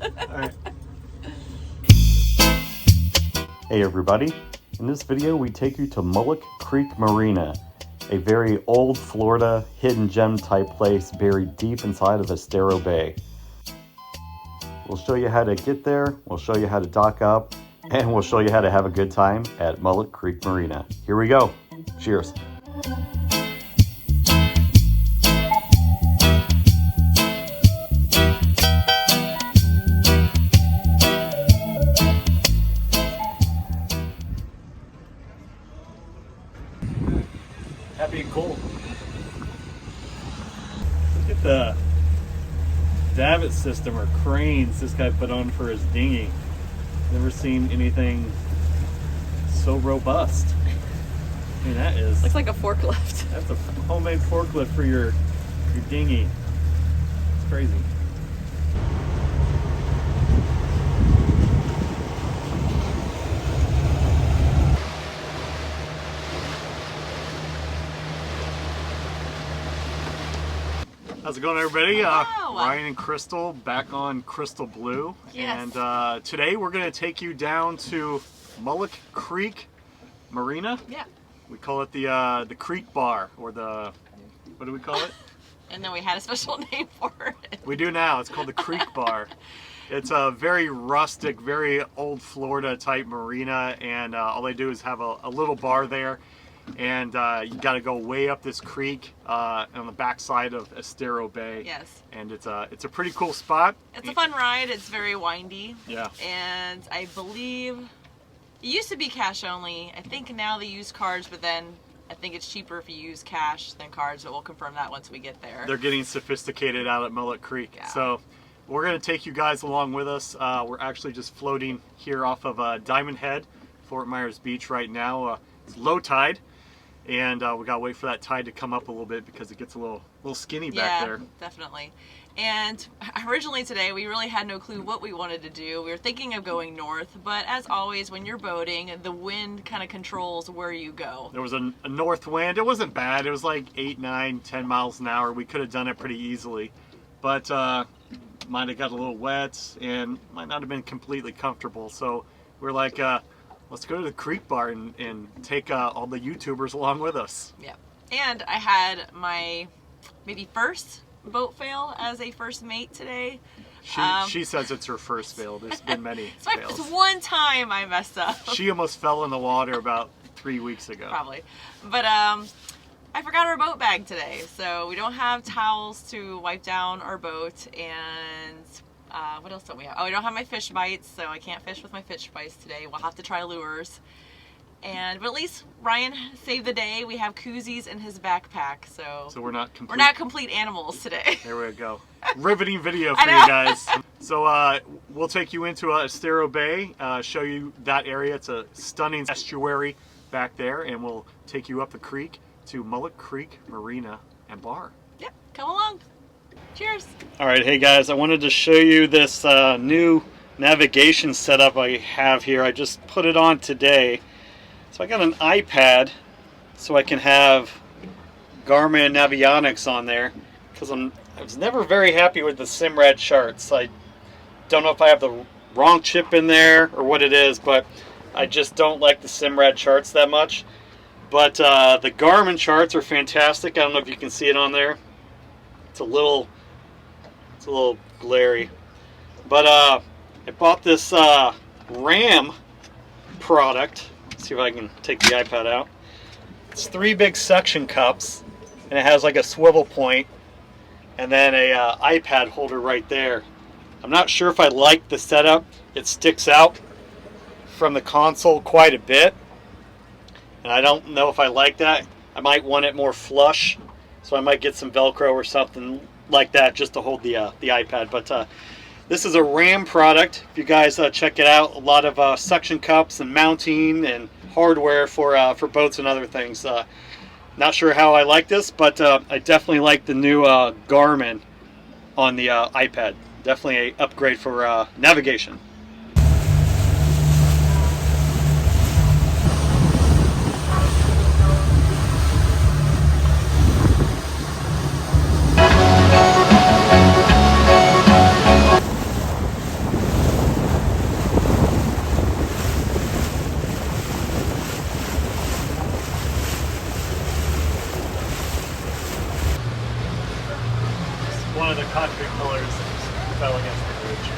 All right. Hey everybody, in this video we take you to Mullock Creek Marina, a very old Florida hidden gem type place buried deep inside of Estero Bay. We'll show you how to get there, we'll show you how to dock up, and we'll show you how to have a good time at Mullock Creek Marina. Here we go. Cheers. Happy and cold. Look at the davit system or cranes this guy put on for his dinghy. Never seen anything so robust. I mean, that is... Looks like a forklift. That's a homemade forklift for your dinghy. It's crazy. How's it going, everybody? Ryan and Crystal back on Crystal Blue. Yes. And today we're going to take you down to Mullock Creek Marina. Yeah. We call it the Creek Bar, or the, what do we call it? And then we had a special name for it. We do now. It's called the Creek Bar. It's a very rustic, very old Florida type marina, and all they do is have a little bar there. And you got to go way up this creek on the backside of Estero Bay. Yes. And it's a pretty cool spot. It's a fun ride. It's very windy. Yeah. And I believe it used to be cash only. I think now they use cards, but then I think it's cheaper if you use cash than cards, but we'll confirm that once we get there. They're getting sophisticated out at Mullock Creek. Yeah. So we're going to take you guys along with us. We're actually just floating here off of Diamond Head, Fort Myers Beach right now. It's low tide. And we gotta wait for that tide to come up a little bit because it gets a little skinny back there. Yeah, definitely. And originally today we really had no clue what we wanted to do. We were thinking of going north, but as always when you're boating, the wind kind of controls where you go. There was a north wind. It wasn't bad. It was like 8, 9, 10 miles an hour. We could have done it pretty easily, but might have got a little wet and might not have been completely comfortable. So we're like, let's go to the Creek Bar and take all the YouTubers along with us. Yeah. And I had my maybe first boat fail as a first mate today. She says it's her first fail. There's been many fails. It's one time I messed up. She almost fell in the water about 3 weeks ago. Probably. But I forgot our boat bag today. So we don't have towels to wipe down our boat, and what else don't we have? Oh, I don't have my fish bites, so I can't fish with my fish bites today. We'll have to try lures. But at least Ryan saved the day. We have koozies in his backpack, so we're not complete animals today. There we go. Riveting video for you guys. So we'll take you into Estero Bay, show you that area. It's a stunning estuary back there, and we'll take you up the creek to Mullock Creek Marina and Bar. Yep, come along. Cheers. All right, hey guys, I wanted to show you this new navigation setup I have here. I just put it on today. So I got an iPad so I can have Garmin Navionics on there, because I was never very happy with the Simrad charts. I don't know if I have the wrong chip in there or what it is, but I just don't like the Simrad charts that much. But the Garmin charts are fantastic. I don't know if you can see it on there. It's a little glary, but I bought this RAM product. Let's see if I can take the iPad out. It's 3 big suction cups, and it has like a swivel point, and then a iPad holder right there. I'm not sure if I like the setup. It sticks out from the console quite a bit, and I don't know if I like that. I might want it more flush, so I might get some Velcro or something like that just to hold the iPad. But this is a RAM product. If you guys check it out, a lot of suction cups and mounting and hardware for boats and other things. Not sure how I like this, but I definitely like the new Garmin on the iPad. Definitely an upgrade for navigation. fell against the bridge.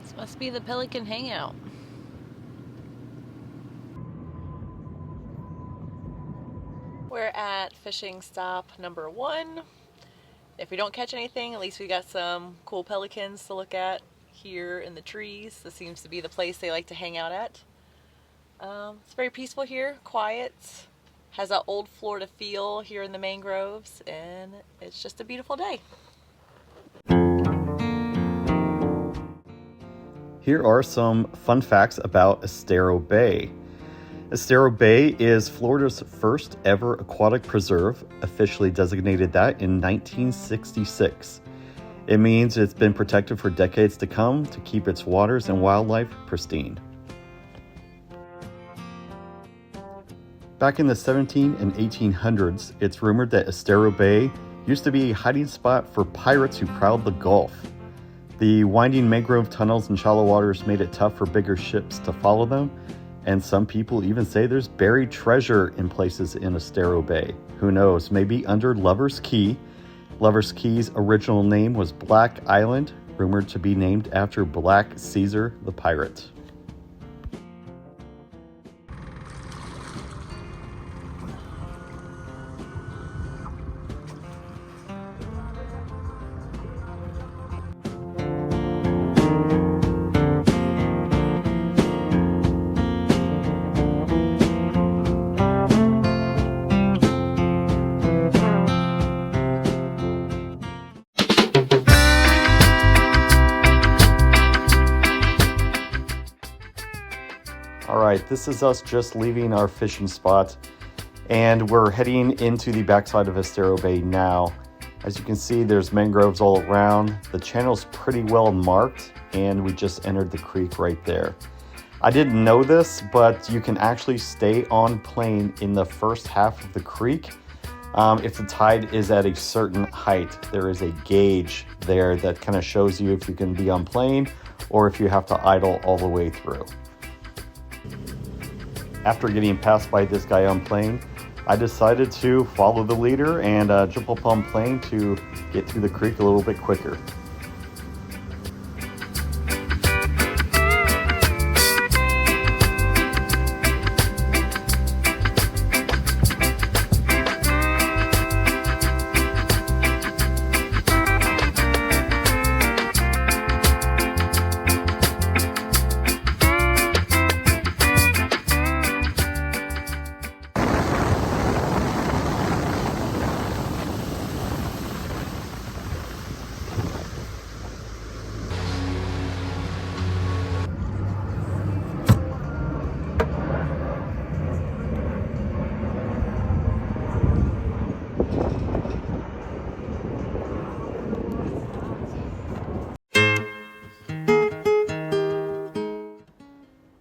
This must be the pelican hangout. We're at fishing stop number 1. If we don't catch anything, at least we got some cool pelicans to look at here in the trees. This seems to be the place they like to hang out at. It's very peaceful here, quiet, has that old Florida feel here in the mangroves, and it's just a beautiful day. Here are some fun facts about Estero Bay. Estero Bay is Florida's first ever aquatic preserve, officially designated that in 1966. It means it's been protected for decades to come to keep its waters and wildlife pristine. Back in the 17 and 1800s, it's rumored that Estero Bay used to be a hiding spot for pirates who prowled the Gulf. The winding mangrove tunnels and shallow waters made it tough for bigger ships to follow them, and some people even say there's buried treasure in places in Estero Bay. Who knows, maybe under Lover's Key. Lover's Key's original name was Black Island, rumored to be named after Black Caesar the pirate. Alright, this is us just leaving our fishing spot, and we're heading into the backside of Estero Bay now. As you can see, there's mangroves all around. The channel's pretty well marked, and we just entered the creek right there. I didn't know this, but you can actually stay on plane in the first half of the creek if the tide is at a certain height. There is a gauge there that kind of shows you if you can be on plane or if you have to idle all the way through. After getting passed by this guy on plane, I decided to follow the leader and jump up on plane to get through the creek a little bit quicker.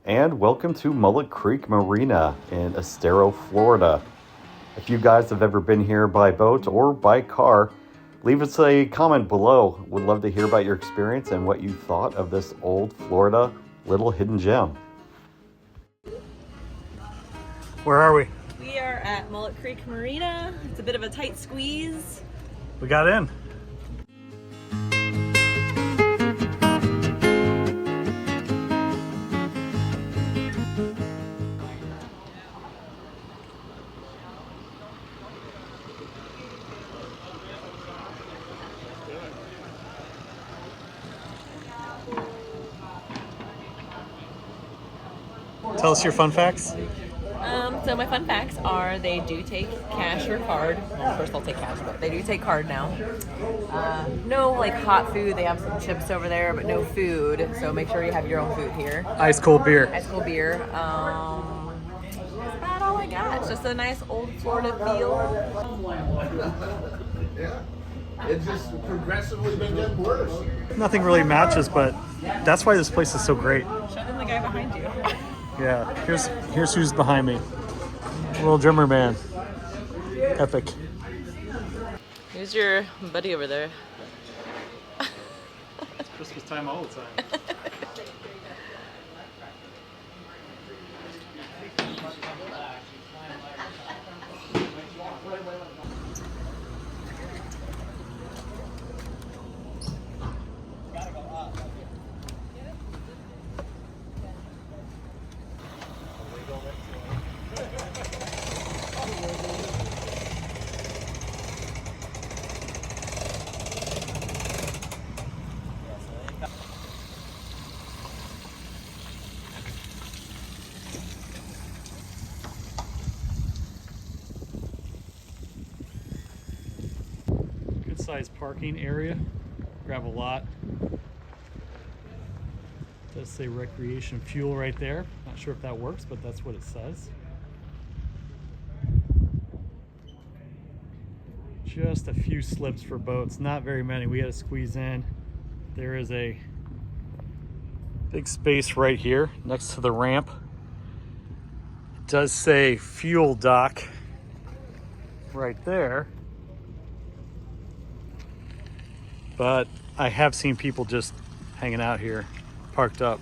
And welcome to Mullock Creek Marina in Estero, Florida. If you guys have ever been here by boat or by car, leave us a comment below. Would love to hear about your experience and what you thought of this old Florida little hidden gem. Where are we? We are at Mullock Creek Marina. It's a bit of a tight squeeze. We got in. Tell us your fun facts. So my fun facts are they do take cash or card. Well, first I'll take cash, but they do take card now. No like hot food. They have some chips over there, but no food. So make sure you have your own food here. Ice cold beer. Ice cold beer. That's about all I got. It's just a nice old Florida feel. Yeah. It's just progressively been getting worse. Nothing really matches, but that's why this place is so great. Show them the guy behind you. Yeah, here's who's behind me. Little drummer man. Epic. Who's your buddy over there? It's Christmas time all the time. Good sized parking area. Gravel lot. Does say recreation fuel right there. Not sure if that works, but that's what it says. Just a few slips for boats, not very many. We had to squeeze in. There is a big space right here next to the ramp. It does say fuel dock right there. But I have seen people just hanging out here, parked up.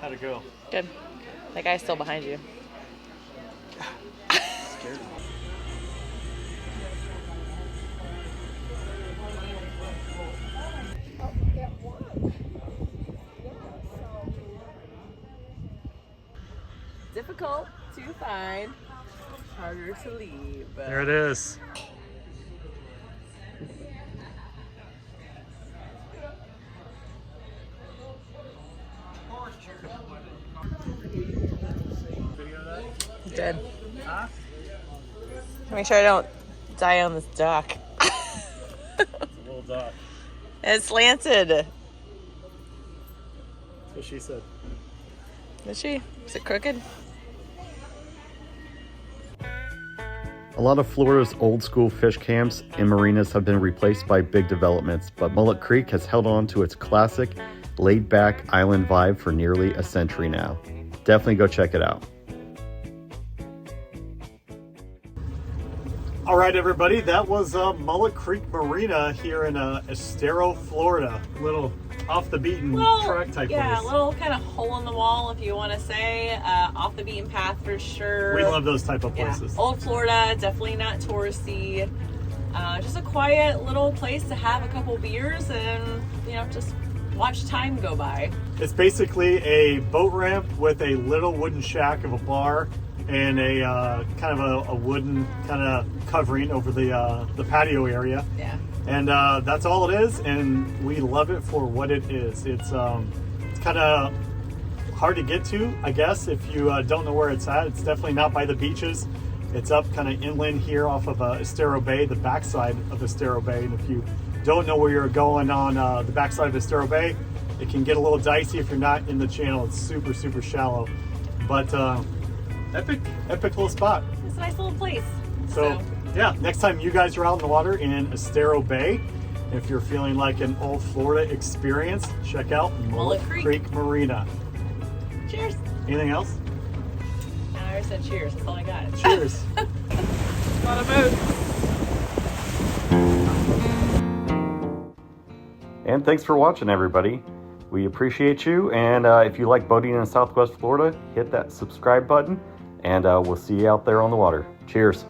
How'd it go? Good. That guy's still behind you. Scared me. Difficult to find, harder to leave. There it is. Good. Make sure I don't die on this dock. It's a little dock. It's slanted. That's what she said. Is she? Is it crooked? A lot of Florida's old school fish camps and marinas have been replaced by big developments, but Mullock Creek has held on to its classic, laid-back island vibe for nearly a century now. Definitely go check it out. All right, everybody, that was Mullock Creek Marina here in Estero, Florida. Little off the beaten track type yeah, place. a little kind of hole in the wall, if you want to say. Off the beaten path for sure. We love those type of places. Yeah. Old Florida, definitely not touristy. Just a quiet little place to have a couple beers and, you know, just watch time go by. It's basically a boat ramp with a little wooden shack of a bar and a kind of a wooden kind of covering over the patio area. Yeah. And that's all it is, and we love it for what it is. It's kind of hard to get to, I guess, if you don't know where it's at. It's definitely not by the beaches. It's up kind of inland here off of Estero Bay, the backside of Estero Bay. And if you don't know where you're going on the backside of Estero Bay, it can get a little dicey if you're not in the channel. It's super, super shallow. But epic little spot. It's a nice little place. So yeah, next time you guys are out in the water in Estero Bay, if you're feeling like an old Florida experience, check out Mullock Creek Marina. Cheers. Anything else? I already said cheers. That's all I got. Cheers. On a boat. And thanks for watching, everybody. We appreciate you, and if you like boating in Southwest Florida, hit that subscribe button, and we'll see you out there on the water. Cheers.